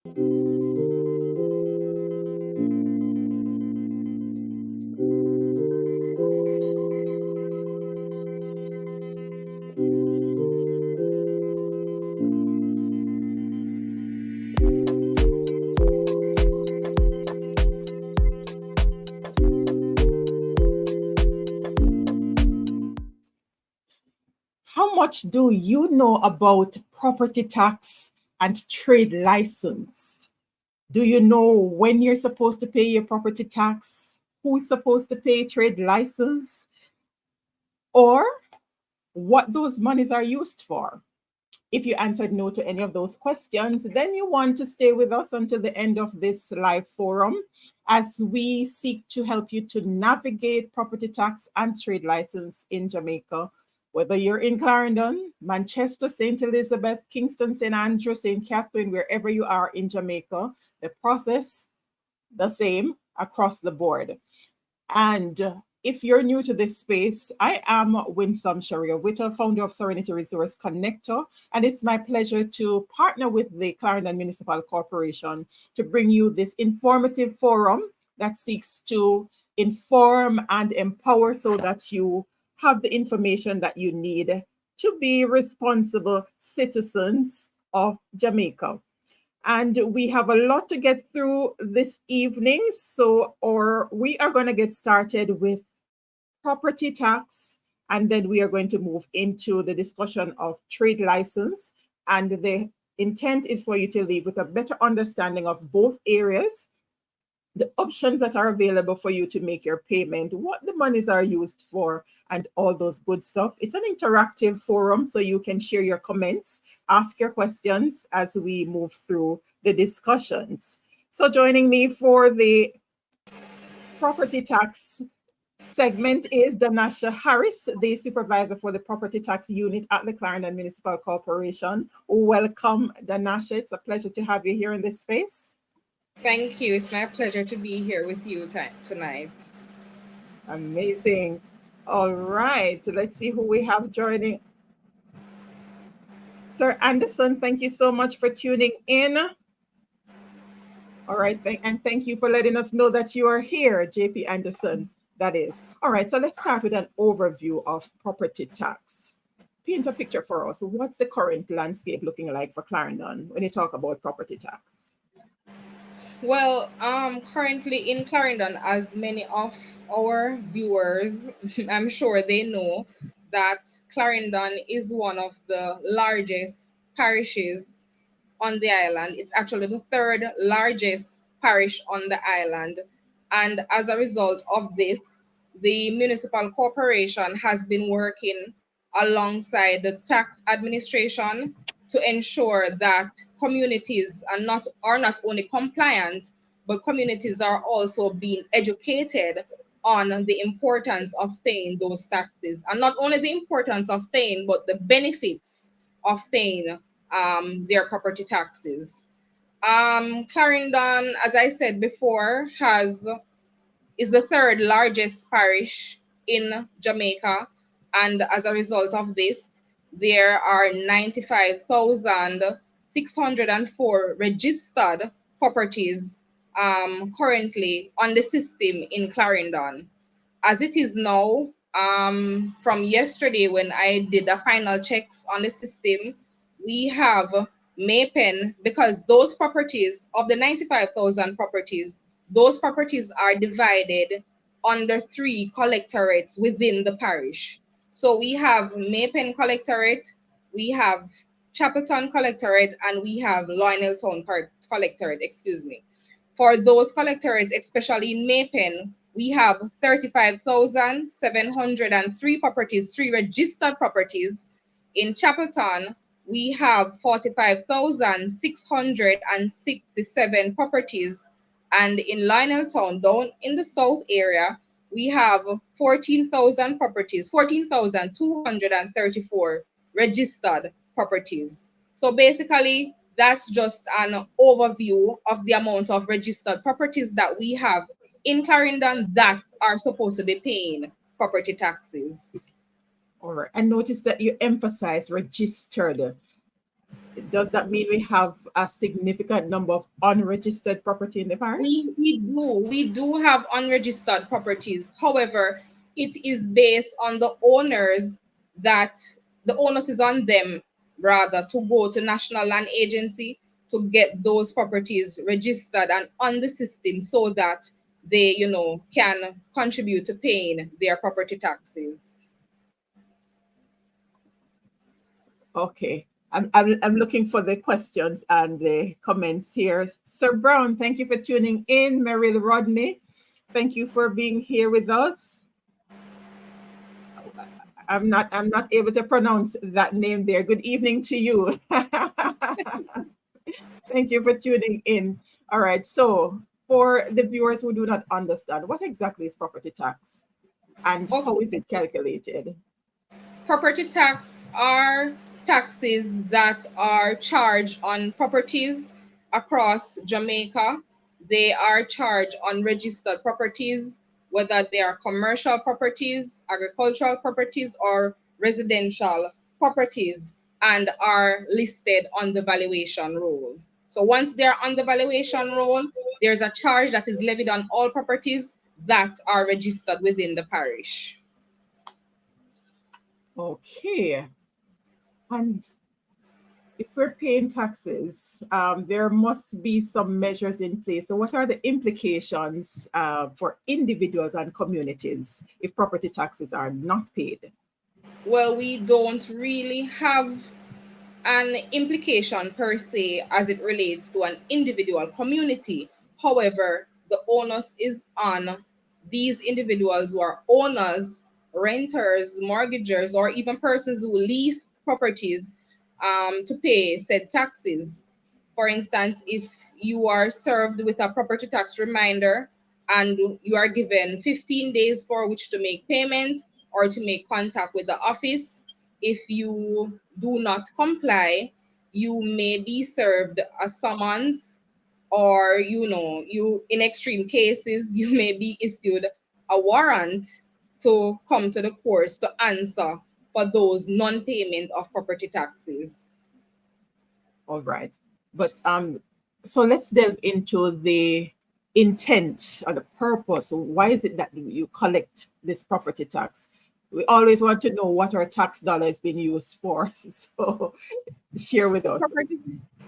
How much do you know about property tax and trade license? Do you know when you're supposed to pay your property tax? Who's supposed to pay trade license? Or what those monies are used for? If you answered no to any of those questions, then you want to stay with us until the end of this live forum as we seek to help you to navigate property tax and trade license in Jamaica. Whether you're in Clarendon, Manchester, St. Elizabeth, Kingston, St. Andrew, St. Catherine, wherever you are in Jamaica, the process the same across the board. And if you're new to this space, I am Winsome Sharia Witter, founder of Serenity Resource Connector, and it's my pleasure to partner with the Clarendon Municipal Corporation to bring you this informative forum that seeks to inform and empower so that you have the information that you need to be responsible citizens of Jamaica. And we have a lot to get through this evening. We are going to get started with property tax, and then we are going to move into the discussion of trade license. And the intent is for you to leave with a better understanding of both areas, the options that are available for you to make your payment, what the monies are used for, and all those good stuff. It's an interactive forum, so you can share your comments, ask your questions as we move through the discussions. So joining me for the property tax segment is Danasha Harris, the supervisor for the property tax unit at the Clarendon Municipal Corporation. Welcome, Danasha. It's a pleasure to have you here in this space. Thank you. It's my pleasure to be here with you tonight. Amazing. All right. Let's see who we have joining. Sir Anderson, thank you so much for tuning in. All right. And thank you for letting us know that you are here, JP Anderson. That is. All right. So let's start with an overview of property tax. Paint a picture for us. What's the current landscape looking like for Clarendon when you talk about property tax? Well, currently in Clarendon, as many of our viewers, I'm sure they know that Clarendon is one of the largest parishes on the island. It's actually the third largest parish on the island. And as a result of this, the municipal corporation has been working alongside the tax administration to ensure that communities are not only compliant, but communities are also being educated on the importance of paying those taxes. And not only the importance of paying, but the benefits of paying their property taxes. Clarendon, as I said before, is the third largest parish in Jamaica, and as a result of this, there are 95,604 registered properties currently on the system in Clarendon. As it is now, from yesterday when I did the final checks on the system, we have Maypen, because those properties, of the 95,000 properties, those properties are divided under 3 collectorates within the parish. So we have Maypen Collectorate, we have Chapelton Collectorate, and we have Lioneltown Collectorate, excuse me. For those collectorates, especially in Maypen, we have 35,703 properties, 3 registered properties. In Chapelton, we have 45,667 properties. And in Lioneltown, down in the south area, we have 14,000 properties, 14,234 registered properties. So basically, that's just an overview of the amount of registered properties that we have in Clarendon that are supposed to be paying property taxes. All right. And notice that you emphasize registered. Does that mean we have a significant number of unregistered property in the parish? We do have unregistered properties. However, it is based on the owners, that the onus is on them rather to go to National Land Agency to get those properties registered and on the system, so that they, can contribute to paying their property taxes. Okay. I'm looking for the questions and the comments here. Sir Brown, thank you for tuning in. Meryl Rodney, thank you for being here with us. I'm not able to pronounce that name there. Good evening to you. Thank you for tuning in. All right. So for the viewers who do not understand, what exactly is property tax and how is Okay. it calculated? Property tax are taxes that are charged on properties across Jamaica. They are charged on registered properties, whether they are commercial properties, agricultural properties, or residential properties, and are listed on the valuation roll. So once they're on the valuation roll, there's a charge that is levied on all properties that are registered within the parish. Okay. And if we're paying taxes, there must be some measures in place. So, what are the implications for individuals and communities if property taxes are not paid? Well, we don't really have an implication per se as it relates to an individual community. However, the onus is on these individuals who are owners, renters, mortgagers, or even persons who lease properties, to pay said taxes. For instance, if you are served with a property tax reminder and you are given 15 days for which to make payment or to make contact with the office, if you do not comply, you may be served a summons, or you, in extreme cases, you may be issued a warrant to come to the courts to answer for those non-payment of property taxes. All right. But so let's delve into the intent or the purpose. Why is it that you collect this property tax? We always want to know what our tax dollar is being used for. So share with us. Property.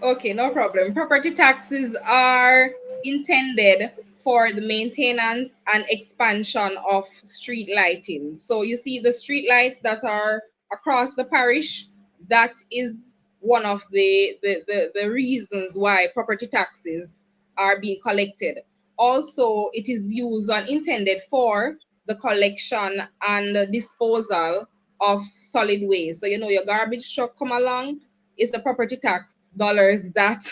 Okay, no problem. Property taxes are intended for the maintenance and expansion of street lighting. So you see the street lights that are across the parish, that is one of the reasons why property taxes are being collected. Also, it is used and intended for the collection and the disposal of solid waste. So your garbage truck come along, it's the property tax dollars that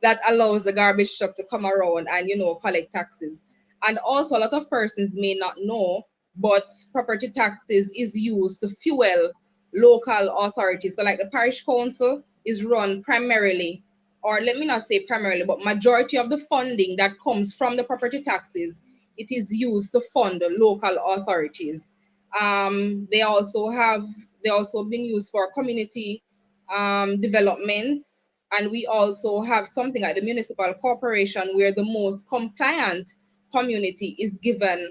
that allows the garbage truck to come around and collect taxes. And also, a lot of persons may not know, but property taxes is used to fuel local authorities. So like the parish council is run primarily, or let me not say primarily, but majority of the funding that comes from the property taxes, it is used to fund the local authorities. They also have they also been used for community developments. And we also have something like the municipal corporation, where the most compliant community is given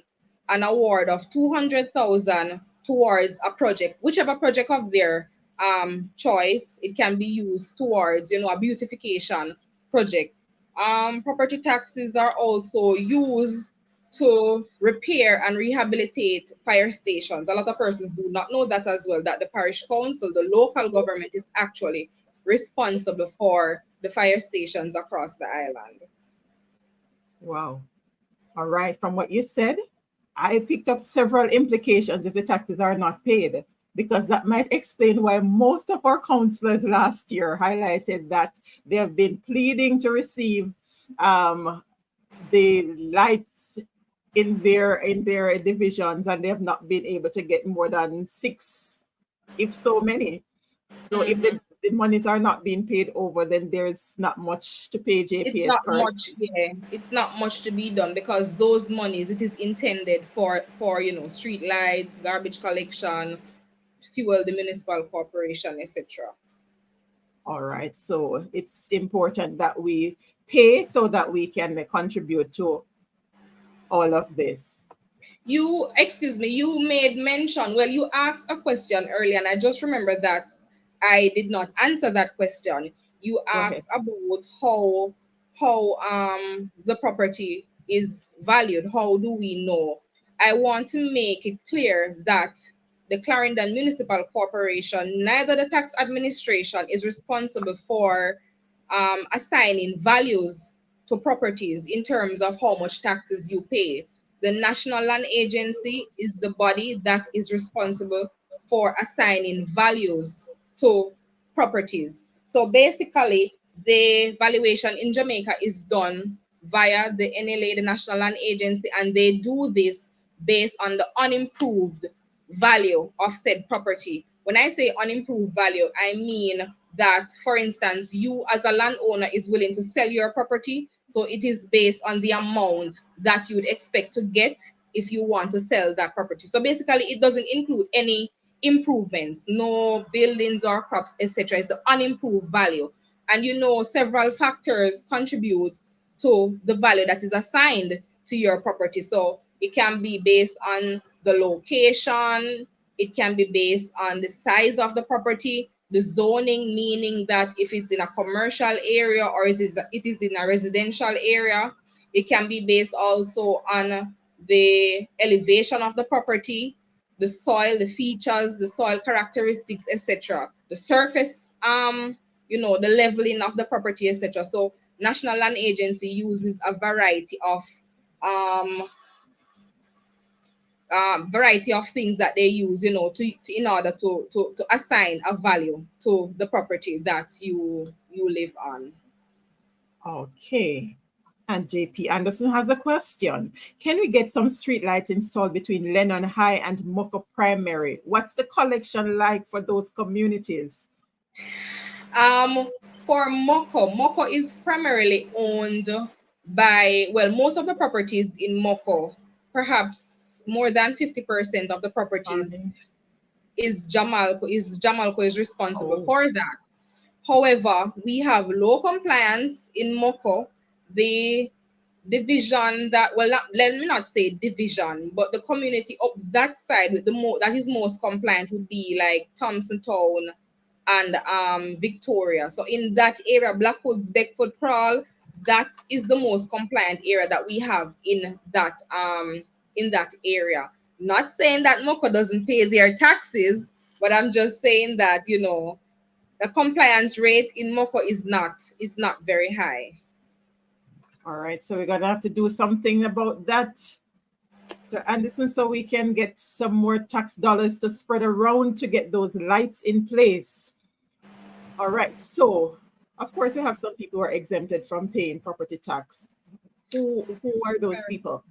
an award of 200,000 towards a project, whichever project of their choice. It can be used towards a beautification project. Property taxes are also used to repair and rehabilitate fire stations. A lot of persons do not know that as well, that the parish council, the local government, is actually responsible for the fire stations across the island. Wow. All right. From what you said, I picked up several implications if the taxes are not paid, because that might explain why most of our councillors last year highlighted that they have been pleading to receive um, the lights in their divisions, and they have not been able to get more than six, if so many. So if Mhm. the monies are not being paid over, then there's not much to pay It's JPS, not correct? much, yeah. It's not much to be done, because those monies, it is intended for street lights, garbage collection, fuel the municipal corporation, etc. All right. So it's important that we pay so that we can contribute to all of this. You, excuse me, you made mention, well, you asked a question earlier, and I just remember that I did not answer that question. You Go ahead. asked about how the property is valued. How do we know? I want to make it clear that the Clarendon Municipal Corporation, neither the tax administration, is responsible for assigning values to properties in terms of how much taxes you pay. The National Land Agency is the body that is responsible for assigning values to properties. So basically, the valuation in Jamaica is done via the NLA, the National Land Agency, and they do this based on the unimproved value of said property. When I say unimproved value, I mean that, for instance, you as a landowner is willing to sell your property, so it is based on the amount that you would expect to get if you want to sell that property. So basically, it doesn't include any improvements, no buildings or crops, etc. It's the unimproved value. And several factors contribute to the value that is assigned to your property. So it can be based on the location, it can be based on the size of the property, the zoning, meaning that if it's in a commercial area or it is in a residential area. It can be based also on the elevation of the property, the soil, the features, the soil characteristics, etc. The surface, the leveling of the property, etc. So National Land Agency uses a um, variety of things that they use, to in order to assign a value to the property that you live on. Okay. And JP Anderson has a question. Can we get some street lights installed between Lennon High and Moko Primary? What's the collection like for those communities? Um, for Moko is primarily owned by, well, most of the properties in Moko, perhaps more than 50% of the properties Fine. is responsible Oh, for that. However, we have low compliance in Moko. The division that, well, let me not say division, but the community up that side with that is most compliant would be like Thompson Town and Victoria. So in that area, Blackwoods, Beckford, Crawl, that is the most compliant area that we have in that area. Not saying that Moko doesn't pay their taxes, but I'm just saying that the compliance rate in Moko is not very high. all right. So we're gonna have to do something about that. So Anderson, so we can get some more tax dollars to spread around to get those lights in place. All right. So of course we have some people who are exempted from paying property tax. Who are those people?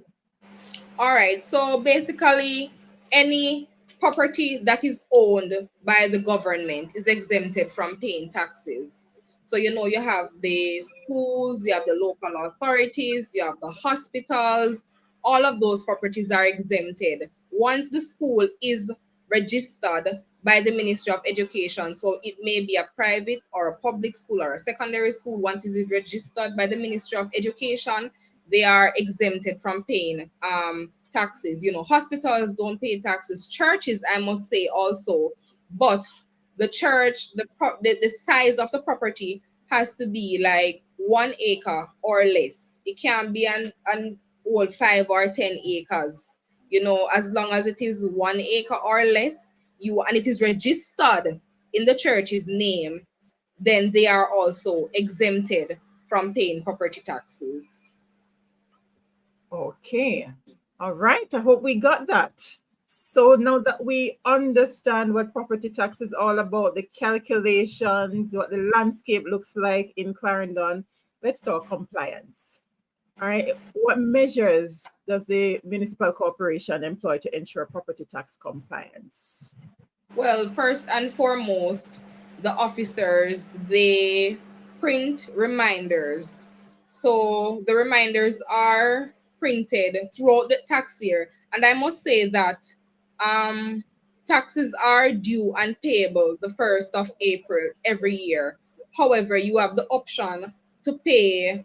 All right. So basically, any property that is owned by the government is exempted from paying taxes. So you have the schools, you have the local authorities, you have the hospitals. All of those properties are exempted once the school is registered by the Ministry of Education. So it may be a private or a public school or a secondary school. Once it is registered by the Ministry of Education, they are exempted from paying taxes. Hospitals don't pay taxes. Churches, I must say also, but the church, the size of the property has to be like 1 acre or less. It can't be an old 5 or 10 acres. As long as it is 1 acre or less, and it is registered in the church's name, then they are also exempted from paying property taxes. Okay. All right. I hope we got that. So now that we understand what property tax is all about, the calculations, what the landscape looks like in Clarendon, let's talk compliance. All right. What measures does the municipal corporation employ to ensure property tax compliance? Well, first and foremost, the officers, they print reminders. So the reminders are printed throughout the tax year. And I must say that um, taxes are due and payable the 1st of April every year. However, you have the option to pay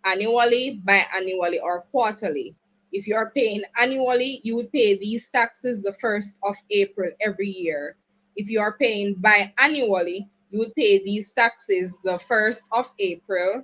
annually, biannually, or quarterly. If you are paying annually, you would pay these taxes the 1st of April every year. If you are paying biannually, you would pay these taxes the 1st of April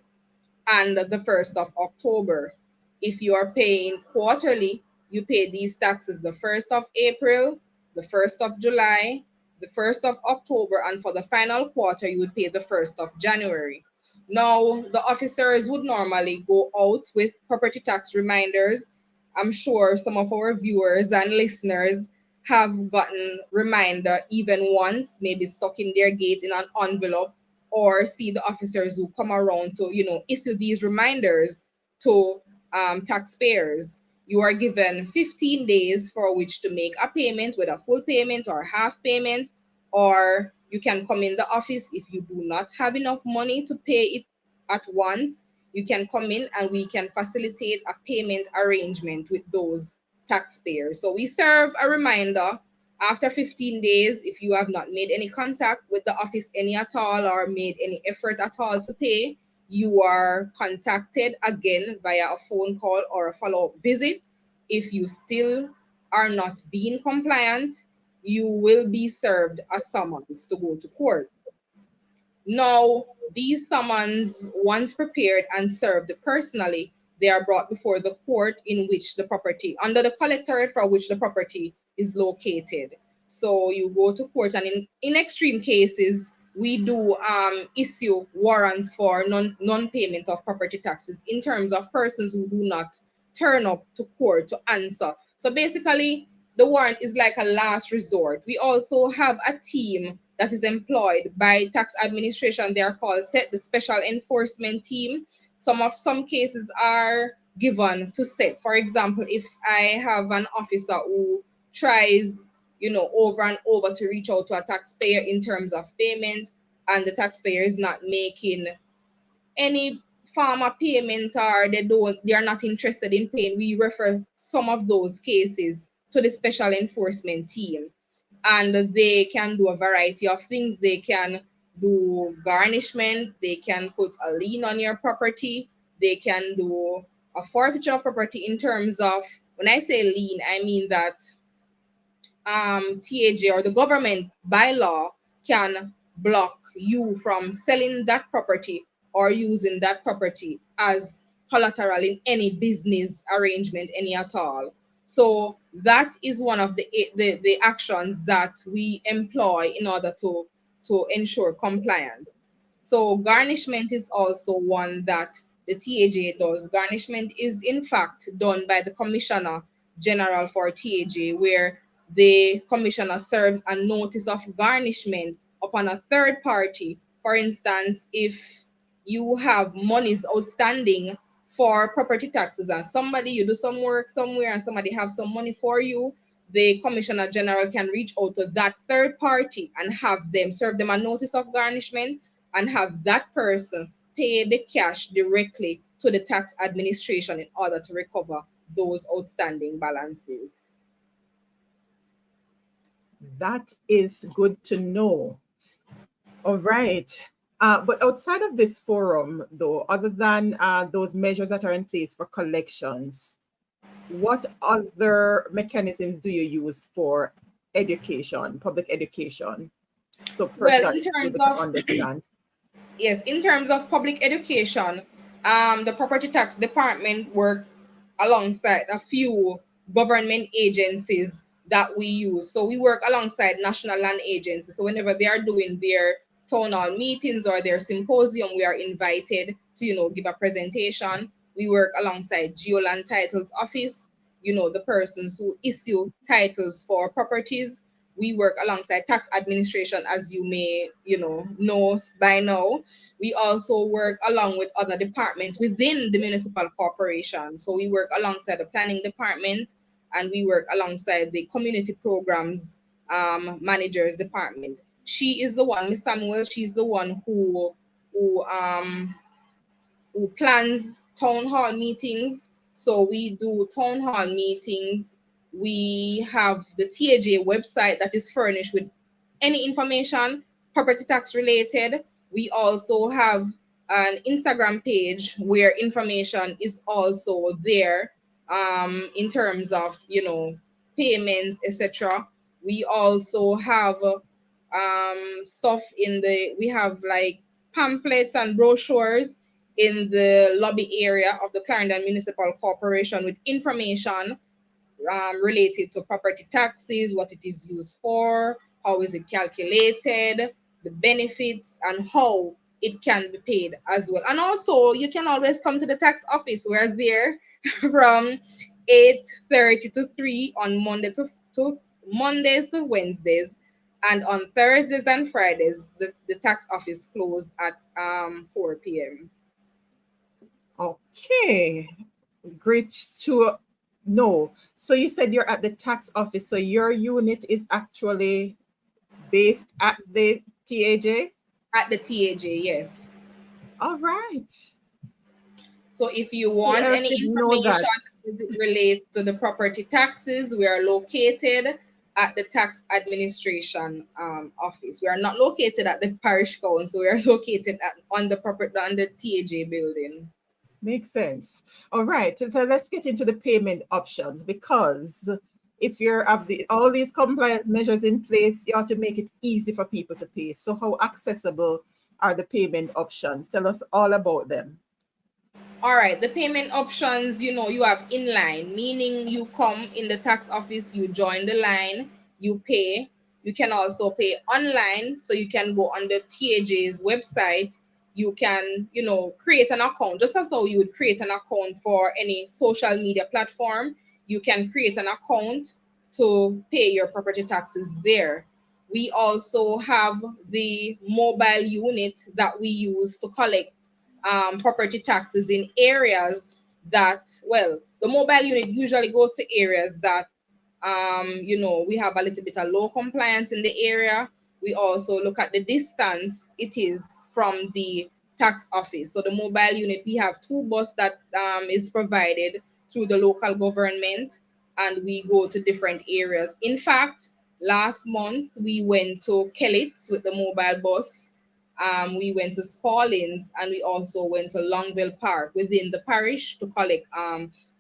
and the 1st of October. If you are paying quarterly, you pay these taxes the 1st of April, the 1st of July, the 1st of October, and for the final quarter, you would pay the 1st of January. Now, the officers would normally go out with property tax reminders. I'm sure some of our viewers and listeners have gotten reminder even once, maybe stuck in their gate in an envelope, or see the officers who come around to, issue these reminders to taxpayers. You are given 15 days for which to make a payment, whether full payment or half payment, or you can come in the office if you do not have enough money to pay it at once. You can come in and we can facilitate a payment arrangement with those taxpayers. So we serve a reminder after 15 days. If you have not made any contact with the office any at all or made any effort at all to pay, you are contacted again via a phone call or a follow-up visit. If you still are not being compliant, you will be served a summons to go to court. Now, these summons, once prepared and served personally, they are brought before the court in which the property, under the collectorate for which the property is located. So you go to court, and in extreme cases, we do issue warrants for non-payment of property taxes in terms of persons who do not turn up to court to answer. So basically, the warrant is like a last resort. We also have a team that is employed by tax administration. They are called SET, the Special Enforcement Team. Some cases are given to SET. For example, if I have an officer who tries, over and over to reach out to a taxpayer in terms of payment, and the taxpayer is not making any form of payment, or they are not interested in paying, we refer some of those cases to the special enforcement team, and they can do a variety of things. They can do garnishment, they can put a lien on your property, they can do a forfeiture of property. In terms of, when I say lien, I mean that TAJ or the government by law can block you from selling that property or using that property as collateral in any business arrangement, any at all. So that is one of the actions that we employ in order to ensure compliance. So garnishment is also one that the TAJ does. Garnishment is in fact done by the Commissioner General for TAJ, where the commissioner serves a notice of garnishment upon a third party. For instance, if you have monies outstanding for property taxes and you do some work somewhere and somebody have some money for you, the commissioner general can reach out to that third party and have them serve them a notice of garnishment and have that person pay the cash directly to the tax administration in order to recover those outstanding balances. That is good to know. All right. But outside of this forum, though, other than those measures that are in place for collections, what other mechanisms do you use for education, public education? So Well, persons are in terms able to of understand. yes, in terms of public education, the property tax department works alongside a few government agencies that we use. So we work alongside National Land Agency. So whenever they are doing their town hall meetings or their symposium, we are invited to, give a presentation. We work alongside Geoland Titles Office, the persons who issue titles for properties. We work alongside tax administration, as you may know by now. We also work along with other departments within the municipal corporation. So we work alongside the planning department, and we work alongside the community programs managers department. She is the one, Miss Samuel, she's the one who um who plans town hall meetings. So we do town hall meetings. We have the TAJ website that is furnished with any information property tax related. We also have an Instagram page where information is also there, in terms of, payments, etc. We also have stuff in the we have like pamphlets and brochures in the lobby area of the Clarendon Municipal Corporation with information related to property taxes, what it is used for, how is it calculated, the benefits, and how it can be paid as well. And also, you can always come to the tax office. We're there from 8:30 to 3 on Mondays to Wednesdays. And on Thursdays and Fridays, the tax office closed at 4 p.m. Okay, great to know. So you said you're at the tax office. So your unit is actually based at the TAJ? At the TAJ, yes. All right. So if you Who want else any didn't know information that? as it relates to the property taxes, we are located at the tax administration office. We are not located at the parish council. We are located on the property on the TAJ building. Makes sense. All right. So let's get into the payment options, because if you're have all these compliance measures in place, you have to make it easy for people to pay. So how accessible are the payment options? Tell us all about them. All right, the payment options, you have inline, meaning you come in the tax office, you join the line, you pay. You can also pay online, so you can go on the TAJ's website. You can, create an account, just as how you would create an account for any social media platform. You can create an account to pay your property taxes there. We also have the mobile unit that we use to collect property taxes in areas that, well, the mobile unit usually goes to areas that, we have a little bit of low compliance in the area. We also look at the distance it is from the tax office. So the mobile unit, we have two bus that is provided through the local government, and we go to different areas. In fact, last month we went to Kellits with the mobile bus. We went to Spaldings, and we also went to Longville Park within the parish to collect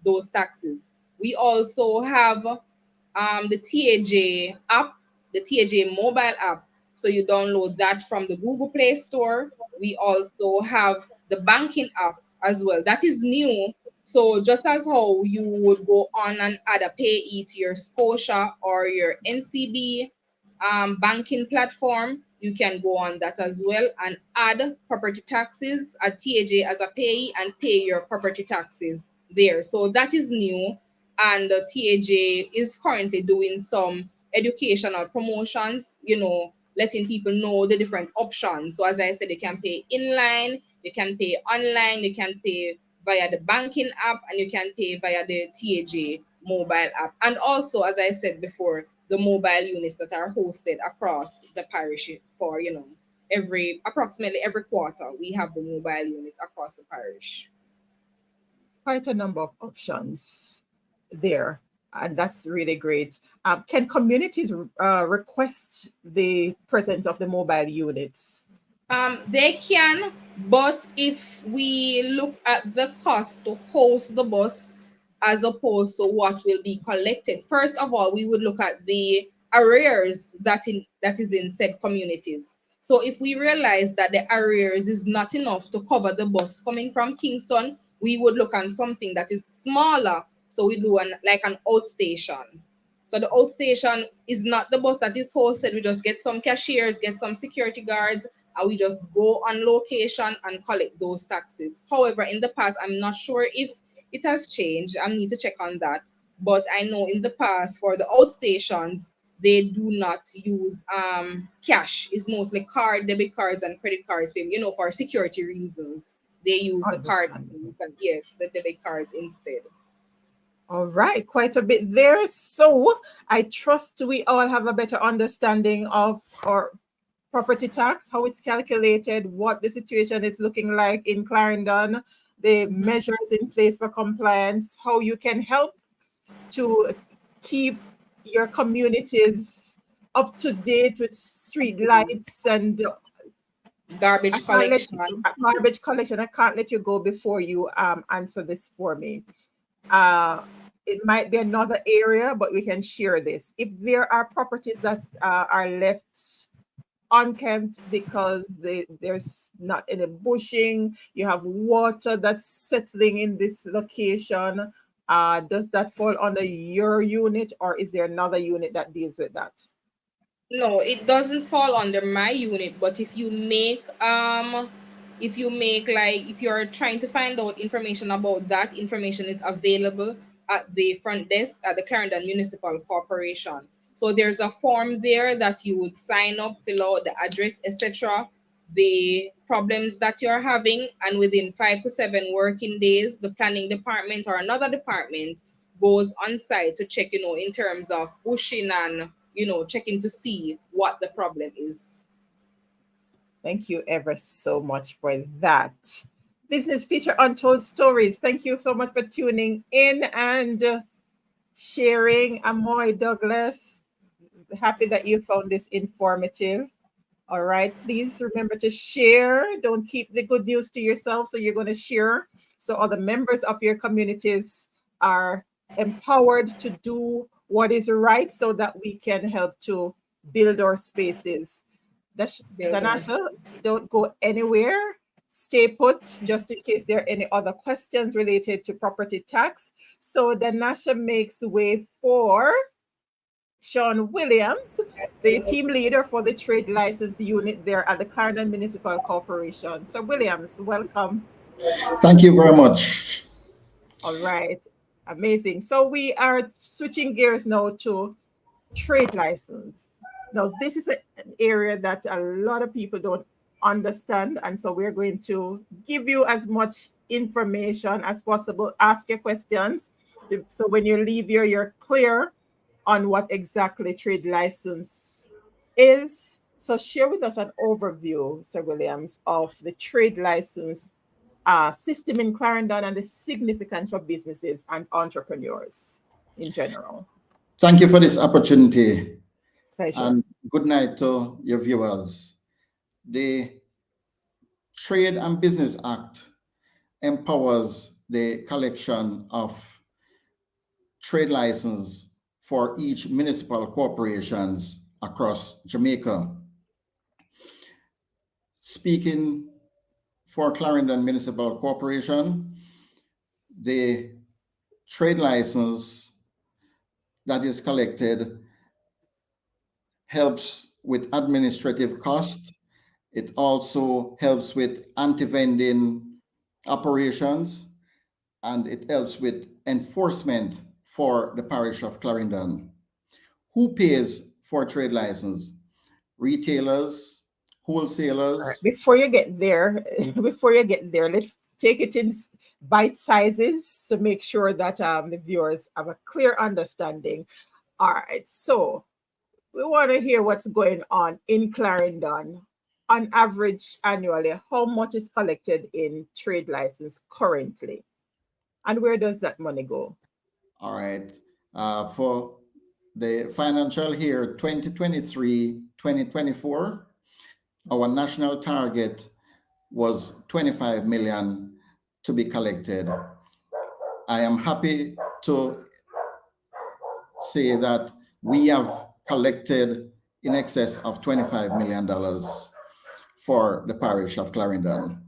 those taxes. We also have the TAJ app, the TAJ mobile app. So you download that from the Google Play Store. We also have the banking app as well. That is new. So just as how you would go on and add a payee to your Scotia or your NCB banking platform, you can go on that as well and add property taxes at TAJ as a payee and pay your property taxes there. So that is new, and the TAJ is currently doing some educational promotions, letting people know the different options. So as I said, you can pay inline, you can pay online, you can pay via the banking app, and you can pay via the TAJ mobile app. And also, as I said before, the mobile units that are hosted across the parish for, approximately every quarter, we have the mobile units across the parish. Quite a number of options there, and that's really great. Can communities request the presence of the mobile units? They can, but if we look at the cost to host the bus as opposed to what will be collected, first of all, we would look at the arrears that is in said communities. So if we realize that the arrears is not enough to cover the bus coming from Kingston, we would look at something that is smaller. So we do like an outstation. So the outstation is not the bus that is hosted. We just get some cashiers, get some security guards, and we just go on location and collect those taxes. However, in the past, I'm not sure if it has changed. I need to check on that. But I know in the past for the outstations, they do not use cash. It's mostly card, debit cards, and credit cards. For security reasons, they use the card. Understandable. Yes, the debit cards instead. All right, quite a bit there. So I trust we all have a better understanding of our property tax, how it's calculated, what the situation is looking like in Clarendon, the measures in place for compliance, how you can help to keep your communities up to date with street lights and I Garbage can't let you, collection. garbage collection. I can't let you go before you answer this for me. Uh, it might be another area, but we can share this. If there are properties that are left unkempt because there's not any bushing, you have water that's settling in this location, does that fall under your unit, or is there another unit that deals with that? No, it doesn't fall under my unit, but if you make like if you're trying to find out information about that, information is available at the front desk at the Clarendon Municipal Corporation. So there's a form there that you would sign up, fill out the address, etc., the problems that you're having, and within 5 to 7 working days, the planning department or another department goes on site to check, in terms of pushing and, checking to see what the problem is. Thank you ever so much for that. Business Feature Untold Stories. Thank you so much for tuning in and sharing. Amoy Douglas, happy that you found this informative. All right. Please remember to share. Don't keep the good news to yourself. So you're going to share so other members of your communities are empowered to do what is right so that we can help to build our spaces. Builders. Danasha, don't go anywhere. Stay put just in case there are any other questions related to property tax. So Danasha makes way for Sean Williams, the team leader for the trade license unit there at the Clarendon Municipal Corporation. So, Williams, welcome. Thank you very much. All right, amazing. So, we are switching gears now to trade license. Now, this is an area that a lot of people don't understand. And so, we're going to give you as much information as possible, ask your questions. So, when you leave here, you're clear on what exactly trade license is. So share with us an overview, Sir Williams, of the trade license system in Clarendon and the significance for businesses and entrepreneurs in general. Thank you for this opportunity Pleasure. and good night to your viewers. The Trade and Business Act empowers the collection of trade license for each municipal corporations across Jamaica. Speaking for Clarendon Municipal Corporation, the trade license that is collected helps with administrative cost. It also helps with anti-vending operations, and it helps with enforcement for the parish of Clarendon. Who pays for trade license? Retailers, All right. wholesalers. Before you get there, let's take it in bite sizes to make sure that the viewers have a clear understanding. All right. So we want to hear what's going on in Clarendon. On average, annually, how much is collected in trade license currently? And where does that money go? All right. For the financial year 2023-2024, our national target was 25 million to be collected. I am happy to say that we have collected in excess of $25 million for the parish of Clarendon.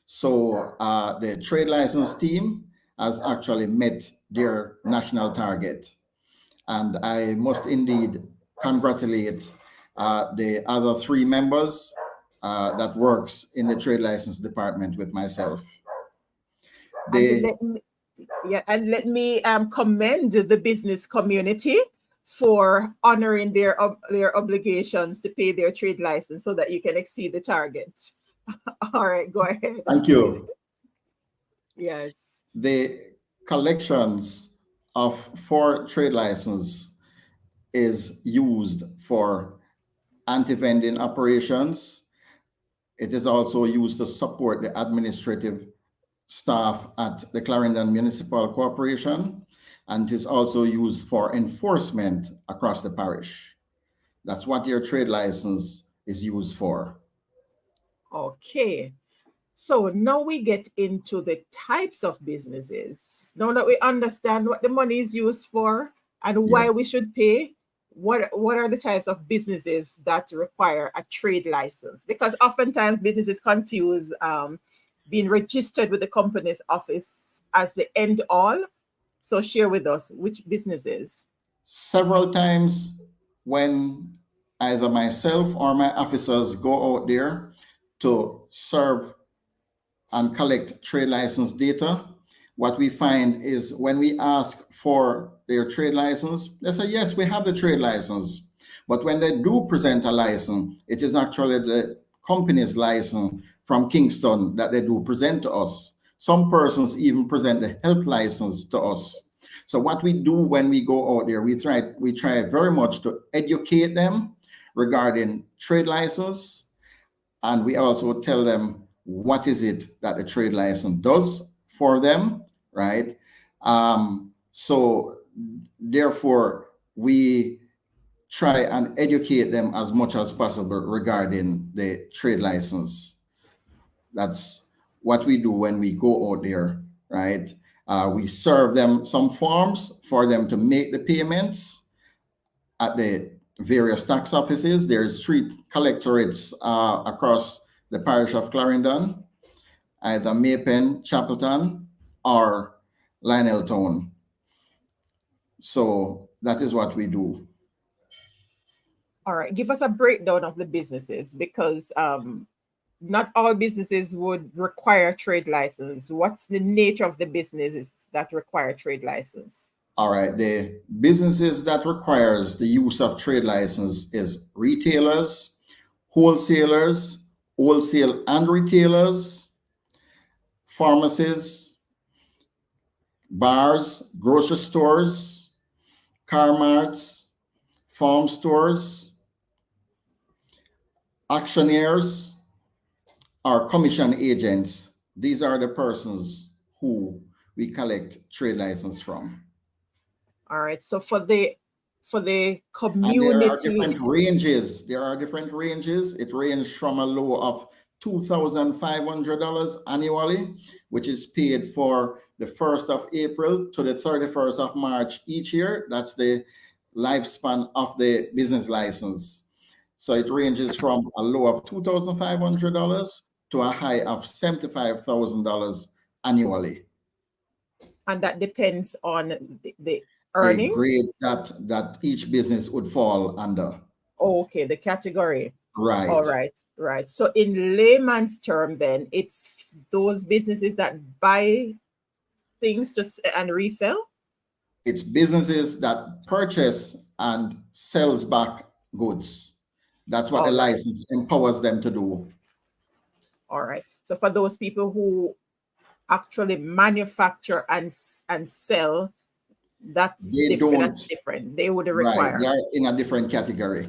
So the trade license team has actually met their national target. And I must indeed congratulate the other three members that works in the trade license department with myself. And They, let me, yeah, and let me commend the business community for honoring their obligations to pay their trade license so that you can exceed the target. All right, go ahead. thank you. Yes. The collections of for trade license is used for anti-vending operations. It is also used to support the administrative staff at the Clarendon Municipal Corporation, and it is also used for enforcement across the parish. That's what your trade license is used for. Okay. So now we get into the types of businesses. Now that we understand what the money is used for and why Yes. we should pay, what are the types of businesses that require a trade license? Because oftentimes businesses confuse being registered with the company's office as the end all. So share with us which businesses. Several times when either myself or my officers go out there to serve and collect trade license data, what we find is when we ask for their trade license, they say, yes, we have the trade license. But when they do present a license, it is actually the company's license from Kingston that they do present to us. Some persons even present the health license to us. So what we do when we go out there, we try very much to educate them regarding trade license, and we also tell them what is it that the trade license does for them, right? So therefore, we try and educate them as much as possible regarding the trade license. That's what we do when we go out there, right? We serve them some forms for them to make the payments at the various tax offices. There's 3 collectorates across the parish of Clarendon, either Maypen, Chapelton, or Lioneltown. So that is what we do. All right, give us a breakdown of the businesses because not all businesses would require trade license. What's the nature of the businesses that require trade license? All right, the businesses that requires the use of trade license is retailers, wholesalers, wholesale and retailers, pharmacies, bars, grocery stores, car marts, farm stores, auctioneers, or commission agents. These are the persons who we collect trade license from. All right. So for the And there are community, different ranges. There are different ranges. It ranges from a low of $2,500 annually, which is paid for the 1st of April to the 31st of March each year. That's the lifespan of the business license. So it ranges from a low of $2,500 to a high of $75,000 annually. and that depends on the The earnings. grade that each business would fall under. Oh, okay, the category. All Right. right, right. So in layman's term, then it's those businesses that buy things and resell. It's businesses that purchase and sells back goods. That's what the All right, license empowers them to do. all right. So for those people who actually manufacture and sell, that's They different. don't, That's different. They would right, they require. are in a different category.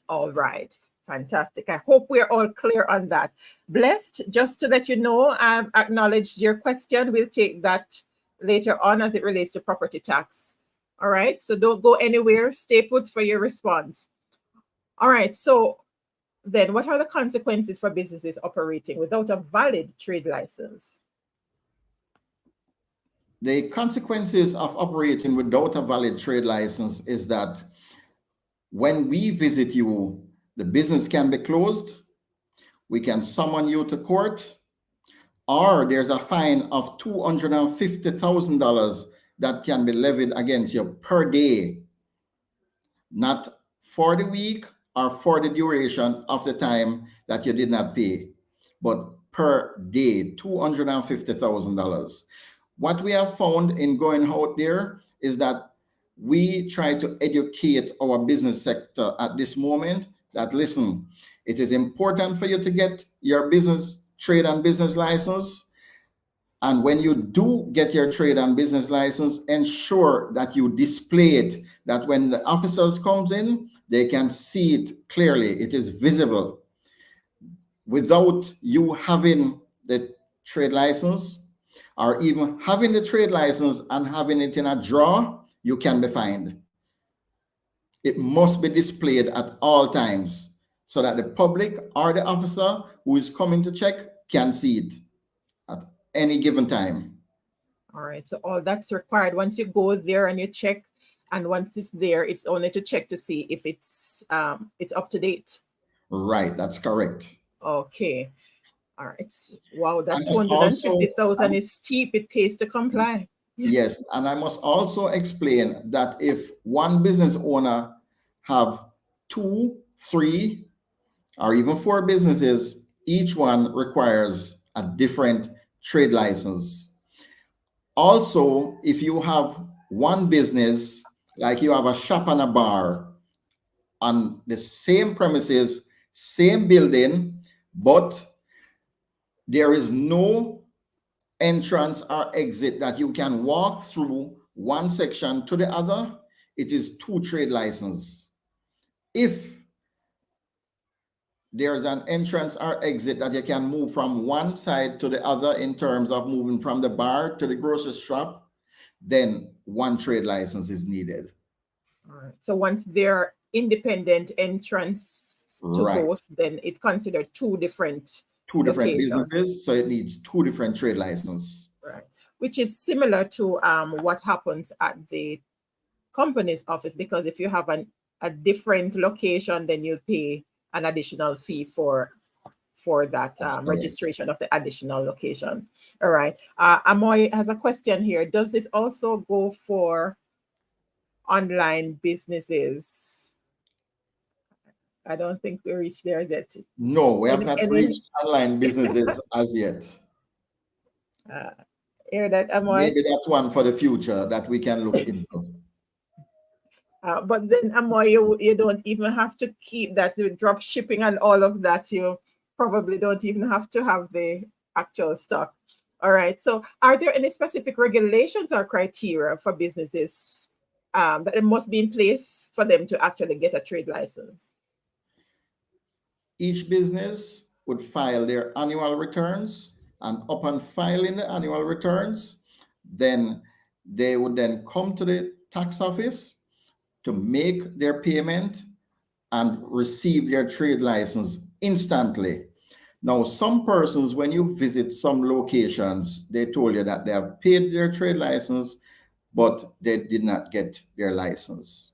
All right. Fantastic. I hope we're all clear on that. Blessed, just to let you know, I've acknowledged your question. We'll take that later on as it relates to property tax. All right. So don't go anywhere. Stay put for your response. All right. So then, what are the consequences for businesses operating without a valid trade license? The consequences of operating without a valid trade license is that when we visit you, the business can be closed, we can summon you to court, or there's a fine of $250,000 that can be levied against you per day, not for the week or for the duration of the time that you did not pay, but per day, $250,000. What we have found in going out there is that we try to educate our business sector at this moment that, listen, it is important for you to get your business trade and business license. And when you do get your trade and business license, ensure that you display it, that when the officers comes in, they can see it clearly. It is visible. Without you having the trade license, or even having the trade license and having it in a drawer, you can be fined. It must be displayed at all times so that the public or the officer who is coming to check can see it at any given time. All right. So all that's required once you go there and you check, and once it's there, it's only to check to see if it's up to date. Right, that's correct. Okay. All right. Wow, I that must also, 250,000 is steep. It pays to comply. yes, and I must also explain that if one business owner have two, three, or even four businesses, each one requires a different trade license. Also, if you have one business, like you have a shop and a bar on the same premises, same building, but there is no entrance or exit that you can walk through one section to the other, it is two trade license. If there's an entrance or exit that you can move from one side to the other in terms of moving from the bar to the grocery shop, then one trade license is needed. All right. So once they're independent entrance to Right. both, then it's considered two different Two different locations. businesses, so it needs two different trade licenses. Right. Which is similar to what happens at the company's office, because if you have a different location, then you pay an additional fee for that registration of the additional location. All right. Amoy has a question here. Does this also go for online businesses? I don't think we reached there yet. No, we have not reached online businesses as yet. Hear that, Amoy? Maybe that's one for the future that we can look into. But then, Amoy, you don't even have to keep that with drop shipping and all of that. You probably don't even have to have the actual stock. All right. So are there any specific regulations or criteria for businesses that it must be in place for them to actually get a trade license? Each business would file their annual returns, and upon filing the annual returns, then they would then come to the tax office to make their payment and receive their trade license instantly. Now, some persons, when you visit some locations, they told you that they have paid their trade license, but they did not get their license.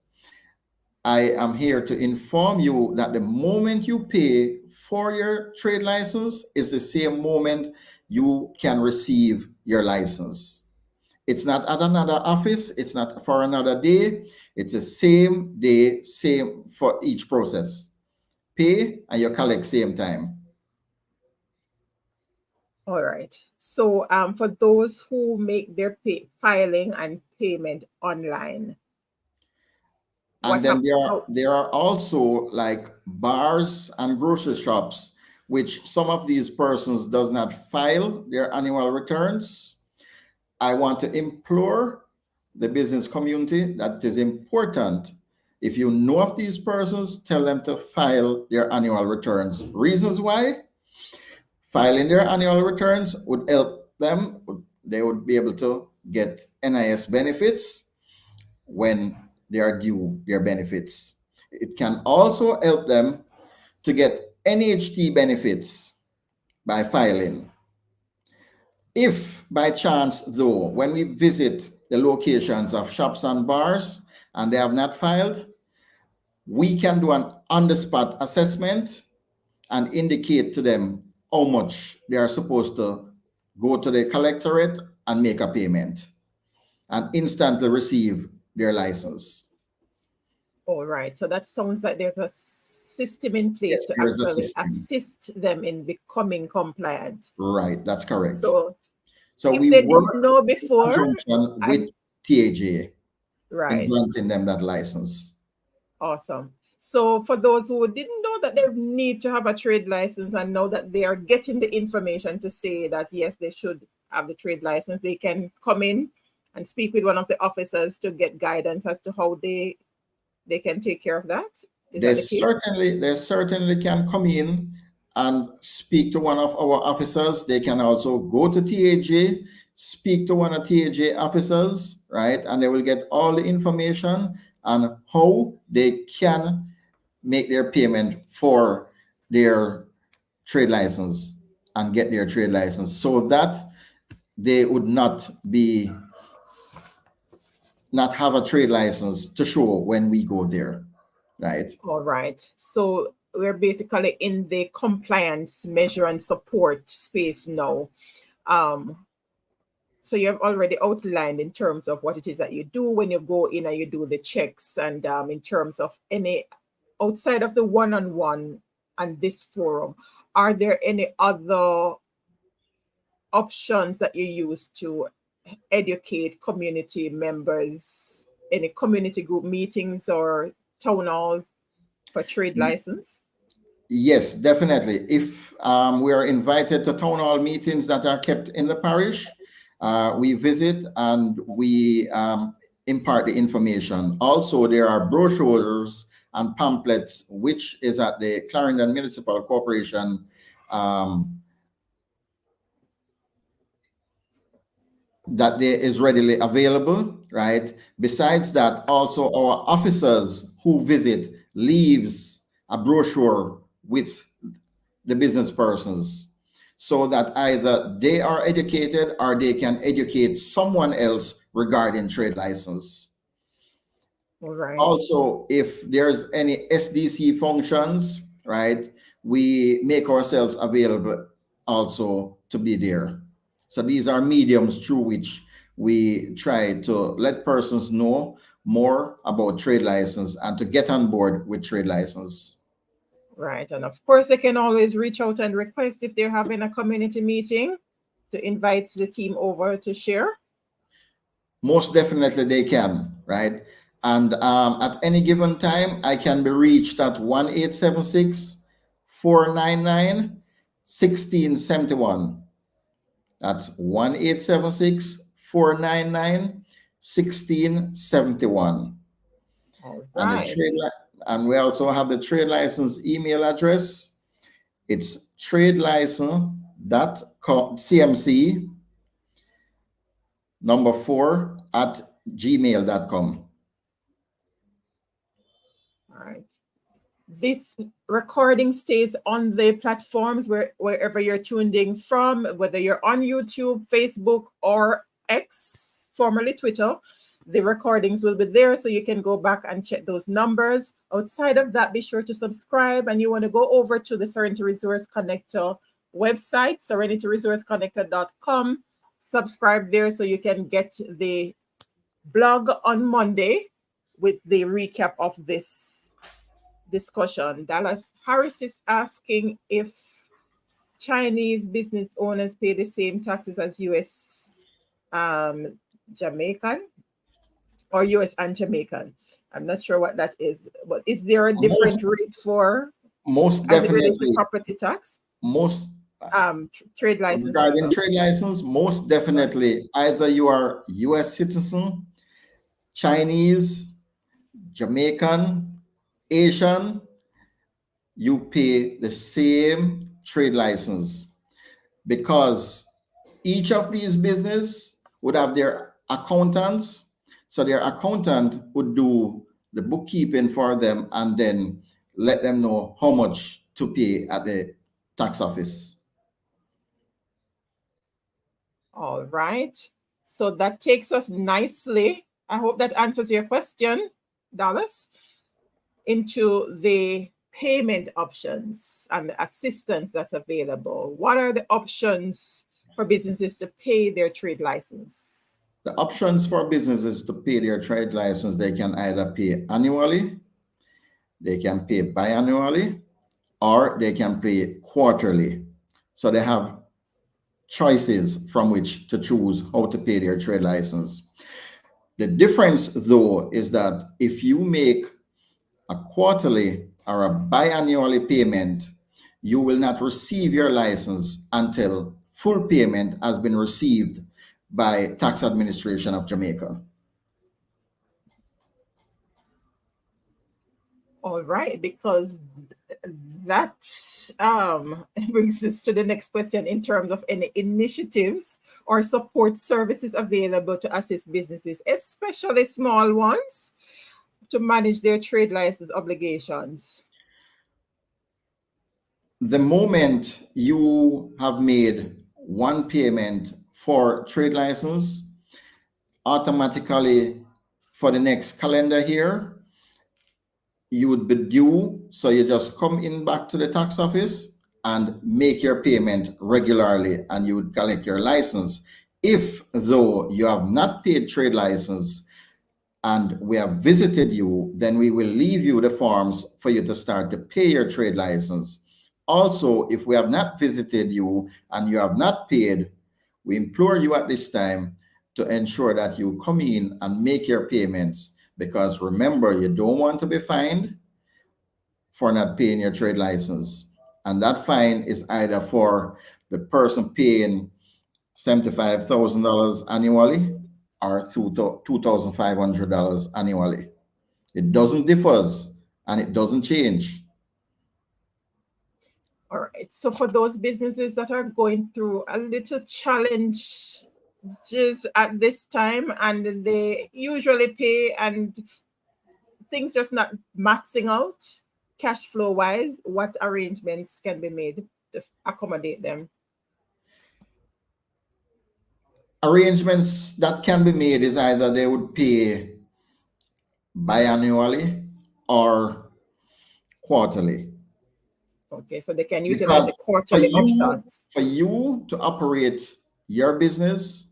I am here to inform you that the moment you pay for your trade license is the same moment you can receive your license. It's not at another office, it's not for another day, it's the same day, same for each process. Pay and you collect same time. All right. So for those who make their filing and payment online, and then there are also like bars and grocery shops, which some of these persons does not file their annual returns. I want to implore the business community that it is important. If you know of these persons, tell them to file their annual returns. Reasons why? Filing their annual returns would help them. They would be able to get NIS benefits when they are due their benefits. It can also help them to get NHT benefits by filing. If by chance, though, when we visit the locations of shops and bars and they have not filed, we can do an on-the-spot assessment and indicate to them how much they are supposed to go to the collectorate and make a payment and instantly receive their license. All right. So that sounds like there's a system in place to actually assist them in becoming compliant. Right, that's correct. So if we they work didn't know before with TAJ, right, in granting them that license. Awesome. So for those who didn't know that they need to have a trade license and know that they are getting the information to say that yes, they should have the trade license, they can come in and speak with one of the officers to get guidance as to how they can take care of that. They certainly can come in and speak to one of our officers. They can also go to TAJ, speak to one of TAJ officers, right? And they will get all the information on how they can make their payment for their trade license and get their trade license, so that they would not have a trade license to show when we go there, right? All right. So we're basically in the compliance measure and support space now. Um, so you have already outlined in terms of what it is that you do when you go in and you do the checks, and in terms of any outside of the one-on-one and this forum, are there any other options that you use to educate community members, any community group meetings or town hall for trade license? Yes, definitely. If we are invited to town hall meetings that are kept in the parish, we visit and we impart the information. Also, there are brochures and pamphlets, which is at the Clarendon Municipal Corporation that there is readily available, right? Besides that, also our officers who visit leaves a brochure with the business persons, so that either they are educated or they can educate someone else regarding trade license. All right. Also, if there's any SDC functions, right, we make ourselves available also to be there. So these are mediums through which we try to let persons know more about trade license and to get on board with trade license. Right. And of course, they can always reach out and request if they're having a community meeting to invite the team over to share. Most definitely they can, right? And at any given time, I can be reached at 1-876-499-1671. That's 1-876-499-1671. All And the right. and we also have the trade license email address. It's tradelicense.cmc number 4 at gmail.com. All right. This recording stays on the platforms wherever you're tuned in from, whether you're on YouTube, Facebook, or X, formerly Twitter. The recordings will be there, so you can go back and check those numbers. Outside of that, be sure to subscribe, and you want to go over to the Serenity Resource Connector website, serenityresourceconnector.com. Subscribe there so you can get the blog on Monday with the recap of this discussion. Dallas Harris is asking if Chinese business owners pay the same taxes as US Jamaican, or US and Jamaican. I'm not sure what that is, but is there a different rate for Most as it relates to definitely, property tax? most Trade license as regarding well. trade license, most definitely, either you are US citizen, Chinese, Jamaican, Asian, you pay the same trade license, because each of these business would have their accountants. So their accountant would do the bookkeeping for them and then let them know how much to pay at the tax office. All right. So that takes us nicely. I hope that answers your question, Dallas, into the payment options and the assistance that's available. What are the options for businesses to pay their trade license? The options for businesses to pay their trade license, they can either pay annually, they can pay biannually, or they can pay quarterly. So they have choices from which to choose how to pay their trade license. The difference, though, is that if you make a quarterly or a biannually payment, you will not receive your license until full payment has been received by Tax Administration of Jamaica. All right, because that brings us to the next question in terms of any initiatives or support services available to assist businesses, especially small ones, to manage their trade license obligations. the moment you have made one payment for trade license, automatically for the next calendar year, you would be due. So you just come in back to the tax office and make your payment regularly, and you would collect your license. If though you have not paid trade license and we have visited you, then we will leave you the forms for you to start to pay your trade license. Also, if we have not visited you and you have not paid, we implore you at this time to ensure that you come in and make your payments, because remember, you don't want to be fined for not paying your trade license. And that fine is either for the person paying $75,000 annually or $2,500 annually. It doesn't differ and it doesn't change. All right. So for those businesses that are going through a little challenges at this time and they usually pay and things just not maxing out cash flow wise, what arrangements can be made to accommodate them? Arrangements that can be made is either they would pay biannually or quarterly. Okay, so they can utilize the Because for quarterly you, options. for you to operate your business,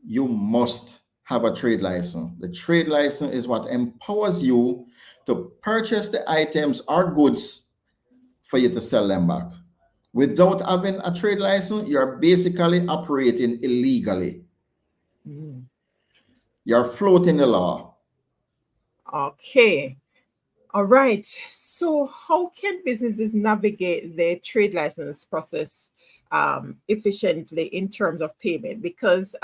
you must have a trade license. The trade license is what empowers you to purchase the items or goods for you to sell them back. Without having a trade license, you're basically operating illegally. Mm. You're floating the law. Okay. All right. So, how can businesses navigate the trade license process efficiently in terms of payment? Because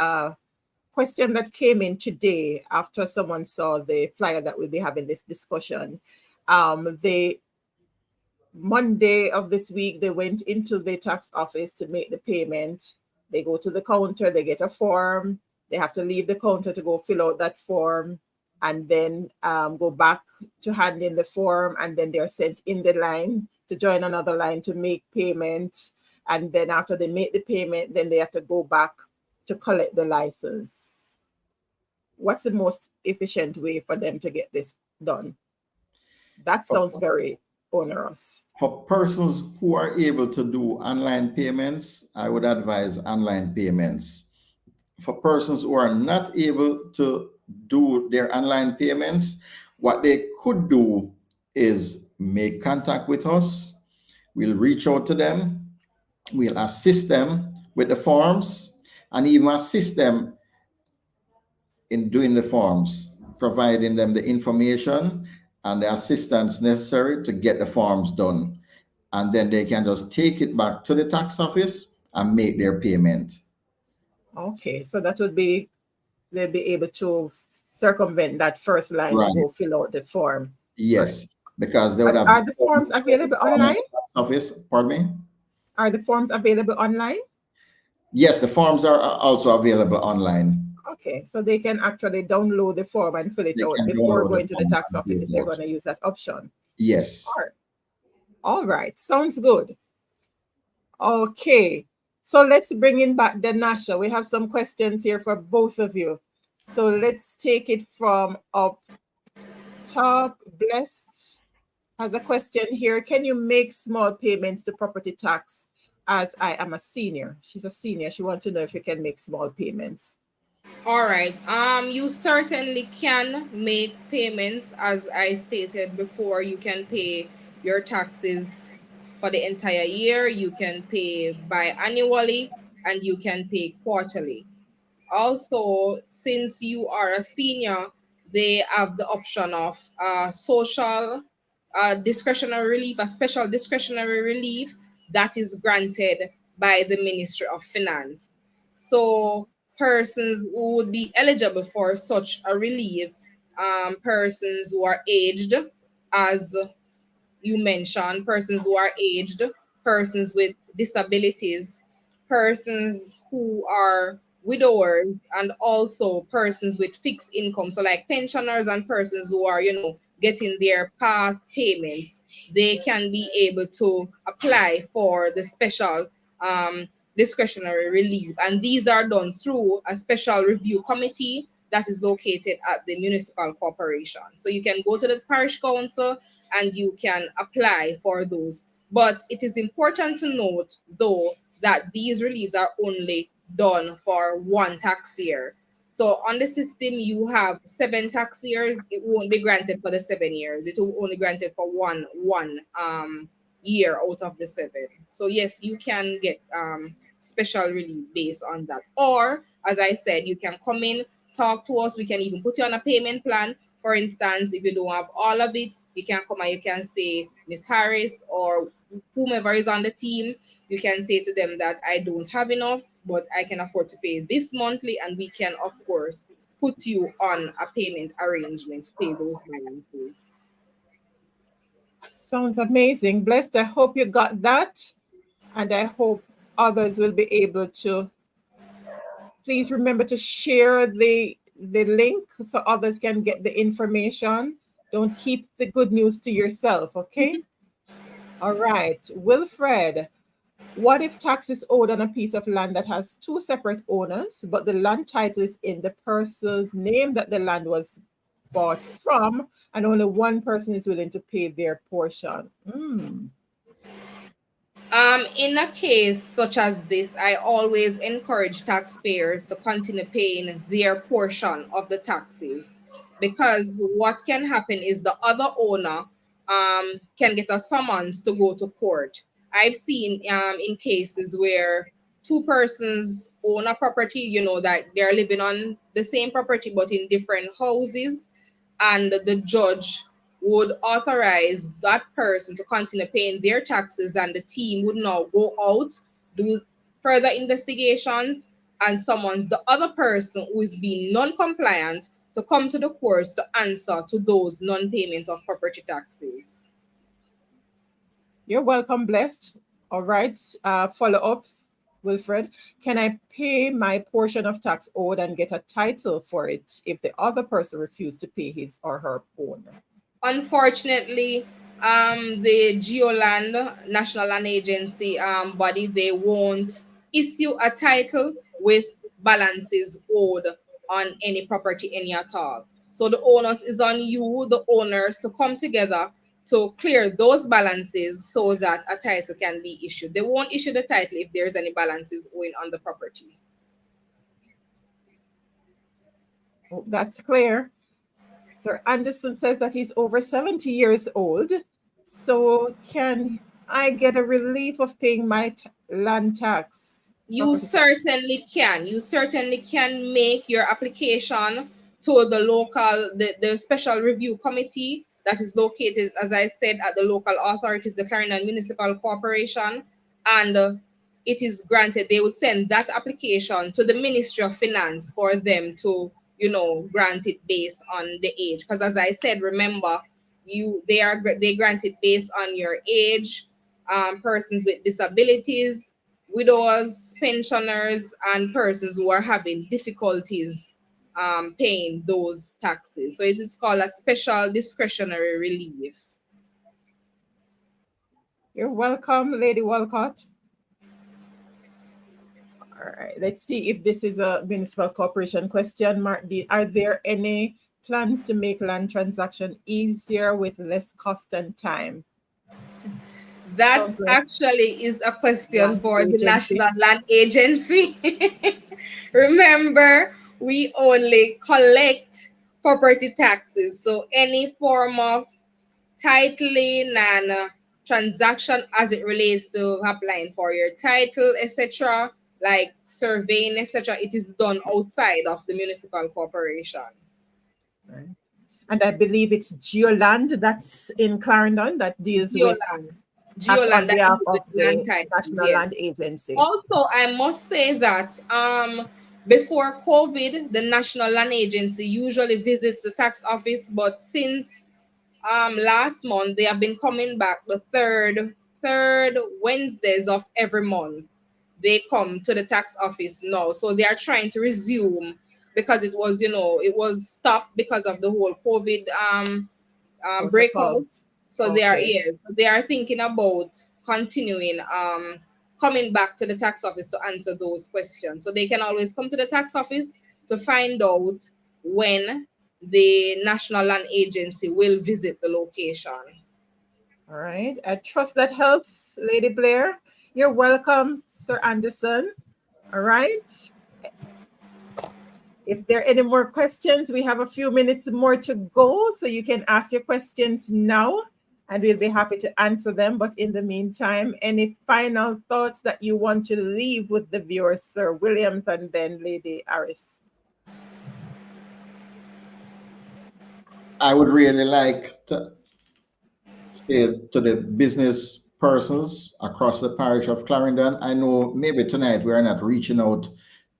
question that came in today after someone saw the flyer that we'll be having this discussion, they Monday of this week, they went into the tax office to make the payment. They go to the counter, they get a form. They have to leave the counter to go fill out that form and then go back to hand in the form. And then they're sent in the line to join another line to make payment. And then after they make the payment, then they have to go back to collect the license. What's the most efficient way for them to get this done? That sounds very onerous. For persons who are able to do online payments, I would advise online payments. For persons who are not able to do their online payments, what they could do is make contact with us. We'll reach out to them. We'll assist them with the forms and even assist them in doing the forms, providing them the information and the assistance necessary to get the forms done. And then they can just take it back to the tax office and make their payment. Okay, so that would be they'll be able to circumvent that first line to Right. go fill out the form. Right. Yes, because they would have Are the forms available online? office. Pardon me. Are the forms available online? Yes, the forms are also available online. Okay, so they can actually download the form and fill it They out can before download the going to the form tax and office fill if it they're out. going to use that option. Yes. All right. All right, sounds good. Okay, so let's bring in back the Nasha. We have some questions here for both of you. So let's take it from up top. Blessed has a question here. Can you make small payments to property tax as I am a senior? She's a senior. She wants to know if you can make small payments. All right. You certainly can make payments, as I stated before. You can pay your taxes for the entire year. You can pay biannually, and you can pay quarterly. Also, since you are a senior, they have the option of social discretionary relief, a special discretionary relief that is granted by the Ministry of Finance. So, persons who would be eligible for such a relief, persons who are aged, as you mentioned, persons who are aged, persons with disabilities, persons who are widowers, and also persons with fixed income. So, like pensioners and persons who are, getting their path payments, they can be able to apply for the special um, discretionary relief. And these are done through a special review committee that is located at the municipal corporation. So you can go to the parish council and you can apply for those. But it is important to note, though, that these reliefs are only done for one tax year. So on the system, you have 7 tax years. It won't be granted for the 7 years. It will only granted for one year out of the 7. So yes, you can get special relief based on that. Or as I said, you can come in, talk to us. We can even put you on a payment plan. For instance, if you don't have all of it, you can come and you can say, Miss Harris or whomever is on the team, you can say to them that I don't have enough, but I can afford to pay this monthly, and we can, of course, put you on a payment arrangement to pay those balances. Sounds amazing. Blessed. I hope you got that. And I hope others will be able to. Please remember to share the link so others can get the information. Don't keep the good news to yourself, okay? All right. Wilfred, what if tax is owed on a piece of land that has two separate owners, but the land title is in the person's name that the land was bought from, and only one person is willing to pay their portion? In a case such as this, I always encourage taxpayers to continue paying their portion of the taxes, because what can happen is the other owner can get a summons to go to court. I've seen in cases where two persons own a property, that they're living on the same property but in different houses, and the judge would authorize that person to continue paying their taxes, and the team would now go out, do further investigations, and summons the other person who is being non-compliant to come to the courts to answer to those non-payment of property taxes. You're welcome, Blessed. All right. Follow up, Wilfred. Can I pay my portion of tax owed and get a title for it if the other person refused to pay his or her own? Unfortunately, the Geoland National Land Agency body, they won't issue a title with balances owed on any property, any at all. So the onus is on you, the owners, to come together to clear those balances so that a title can be issued. They won't issue the title if there's any balances owing on the property. Oh, that's clear. Sir Anderson says that he's over 70 years old. So can I get a relief of paying my land tax, You property tax? certainly can. You certainly can make your application to the special review committee that is located, as I said, at the local authorities, the Clarendon Municipal Corporation, and it is granted. They would send that application to the Ministry of Finance for them to, grant it based on the age. Because as I said, remember, they grant it based on your age, persons with disabilities, widows, pensioners, and persons who are having difficulties paying those taxes. So it is called a special discretionary relief. You're welcome, Lady Walcott. All right, let's see if this is a municipal corporation question. Mark D, are there any plans to make land transaction easier with less cost and time? That Sounds like actually is a question land for the agency. National Land Agency. Remember, we only collect property taxes. So any form of titling and transaction as it relates to applying for your title, etc., like surveying, etc., it is done outside of the municipal corporation. Right. And I believe it's Geoland that's in Clarendon that deals with Geoland. act on Geoland that behalf deals with of land the titles, National yes. Land Agency. Also, I must say that before COVID, the National Land Agency usually visits the tax office, but since last month they have been coming back the third Wednesdays of every month. They come to the tax office now, so they are trying to resume because it was stopped because of the whole COVID breakout. Protocols. So they are, Okay. yes, they are thinking about continuing coming back to the tax office to answer those questions. So they can always come to the tax office to find out when the National Land Agency will visit the location. All right. I trust that helps, Lady Blair. You're welcome, Sir Anderson. All right. If there are any more questions, we have a few minutes more to go, so you can ask your questions now and we'll be happy to answer them. But in the meantime, any final thoughts that you want to leave with the viewers, Sir Williams and then Lady Harris? I would really like to say to the business persons across the parish of Clarendon, I know maybe tonight we are not reaching out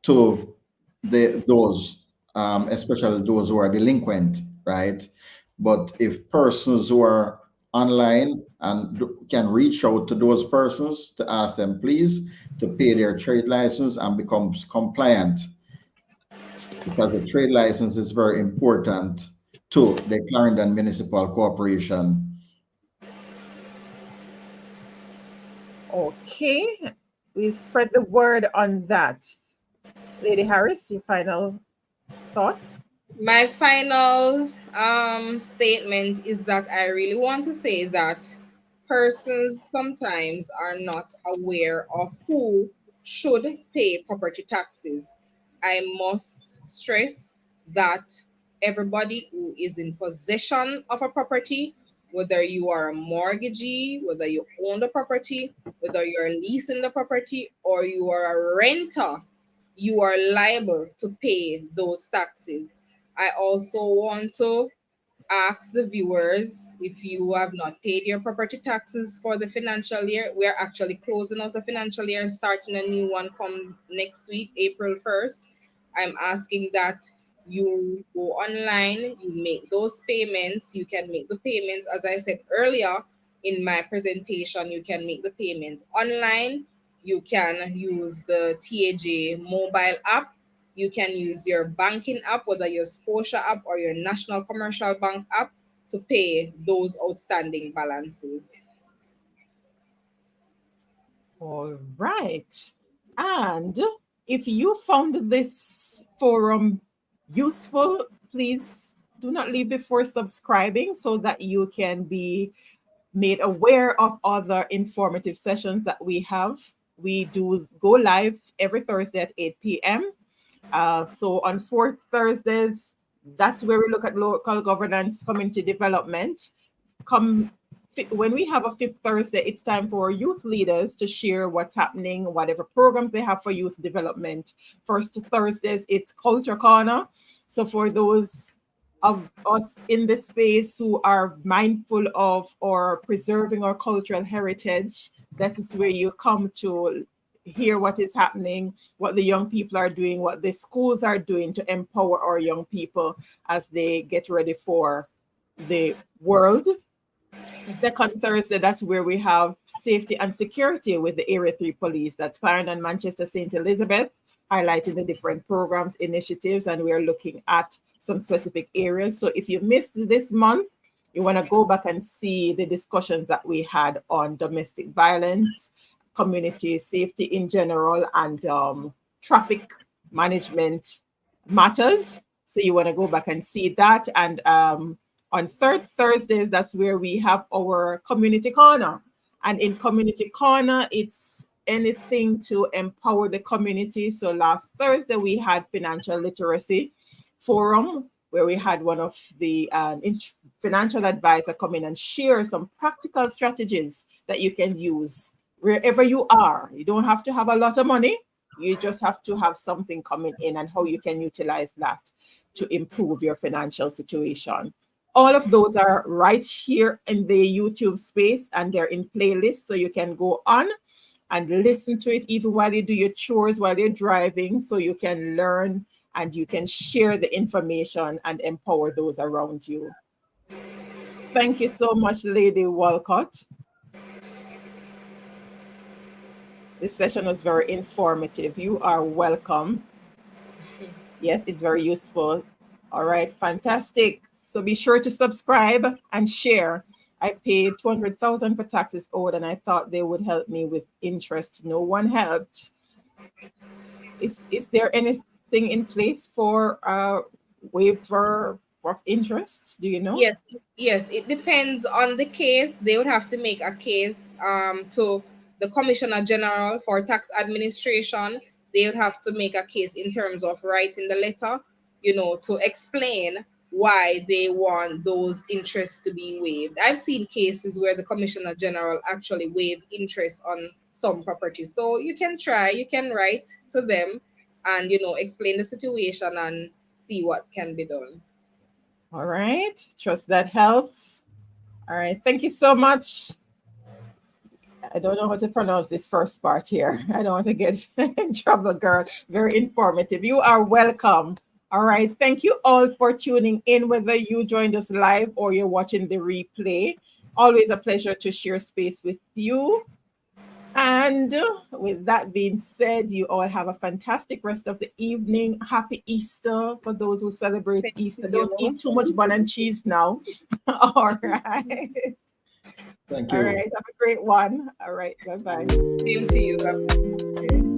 to those, especially those who are delinquent, right? But if persons who are online and can reach out to those persons to ask them, please, to pay their trade license and become compliant, because the trade license is very important to the Clarendon Municipal Corporation. Okay, we spread the word on that. Lady Harris, your final thoughts? My final statement is that I really want to say that persons sometimes are not aware of who should pay property taxes. I must stress that everybody who is in possession of a property, whether you are a mortgagee, whether you own the property, whether you're leasing the property, or you are a renter, you are liable to pay those taxes. I also want to ask the viewers, if you have not paid your property taxes for the financial year, we're actually closing out the financial year and starting a new one come next week, April 1st. I'm asking that you go online, you make those payments. You can make the payments, as I said earlier in my presentation, you can make the payment online. You can use the TAJ mobile app. You can use your banking app, whether your Scotia app or your National Commercial Bank app, to pay those outstanding balances. All right. And if you found this forum useful, please do not leave before subscribing so that you can be made aware of other informative sessions that we have. We do go live every Thursday at 8 p.m. So on fourth Thursdays, that's where we look at local governance, community development. When we have a fifth Thursday, it's time for youth leaders to share what's happening, whatever programs they have for youth development. First Thursdays, it's Culture Corner. So for those of us in this space who are mindful of or preserving our cultural heritage, that is where you come to hear what is happening, what the young people are doing, what the schools are doing to empower our young people as they get ready for the world. Second Thursday, that's where we have safety and security with the Area 3 Police. That's Clarendon, Manchester, St. Elizabeth, highlighting the different programs, initiatives, and we are looking at some specific areas. So if you missed this month, you want to go back and see the discussions that we had on domestic violence, community safety in general, and traffic management matters. So you want to go back and see that. And on third Thursdays, that's where we have our community corner. And in community corner, it's anything to empower the community. So last Thursday, we had financial literacy forum where we had one of the financial advisor come in and share some practical strategies that you can use wherever you are. You don't have to have a lot of money. You just have to have something coming in and how you can utilize that to improve your financial situation. All of those are right here in the YouTube space and they're in playlists. So you can go on and listen to it even while you do your chores, while you're driving, so you can learn and you can share the information and empower those around you. Thank you so much, Lady Walcott. This session was very informative. You are welcome. Yes, it's very useful. All right, fantastic. So be sure to subscribe and share. I paid 200,000 for taxes owed, and I thought they would help me with interest. No one helped. Is there anything in place for waiver of interest? Do you know? Yes, yes, it depends on the case. They would have to make a case to the Commissioner General for Tax Administration. They would have to make a case in terms of writing the letter, to explain why they want those interests to be waived. I've seen cases where the Commissioner General actually waived interest on some properties. So you can try, you can write to them and, explain the situation and see what can be done. All right. Trust that helps. All right. Thank you so much. I don't know how to pronounce this first part here. I don't want to get in trouble, girl. Very informative. You are welcome. All right. Thank you all for tuning in, whether you joined us live or you're watching the replay. Always a pleasure to share space with you. And with that being said, you all have a fantastic rest of the evening. Happy Easter for those who celebrate Thank Easter. Don't you. eat too much bun and cheese now. All right. Thank All right. you. Have a great one. All right. Bye bye. Same to you. Bye. Okay.